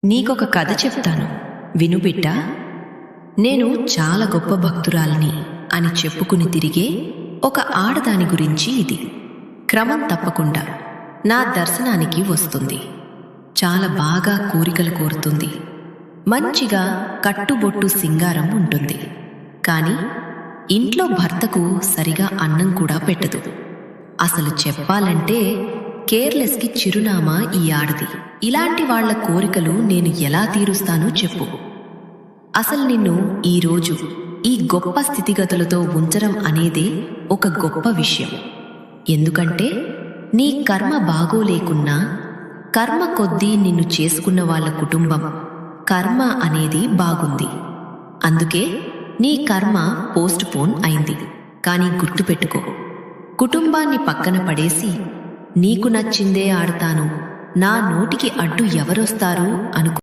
నీకొక కథ చెప్తాను, విను బిడ్డా. నేను చాలా గొప్ప భక్తురాలిని అని చెప్పుకుని తిరిగే ఒక ఆడదాని గురించి ఇది. క్రమం తప్పకుండా నా దర్శనానికి వస్తుంది. చాలా బాగా కోరికలు కోరుతుంది. మంచిగా కట్టుబొట్టు సింగారం ఉంటుంది. కాని ఇంట్లో భర్తకు సరిగా అన్నం కూడా పెట్టదు. అసలు చెప్పాలంటే కేర్లెస్కి చిరునామా ఈ ఆడది. ఇలాంటి వాళ్ల కోరికలు నేను ఎలా తీరుస్తానో చెప్పు. అసలు నిన్ను ఈరోజు ఈ గొప్ప స్థితిగతులతో ఉంచడం అనేదే ఒక గొప్ప విషయం. ఎందుకంటే నీ కర్మ బాగోలేకున్నా కర్మ కొద్దీ నిన్ను చేసుకున్న వాళ్ళ కుటుంబం కర్మ అనేది బాగుంది. అందుకే నీ కర్మ పోస్ట్ పోన్ అయింది. కానీ గుర్తుపెట్టుకో, కుటుంబాన్ని పక్కన పడేసి నీకు నచ్చిందే ఆడతాను, నా నోటికి అడ్డు ఎవరొస్తారు అనుకో.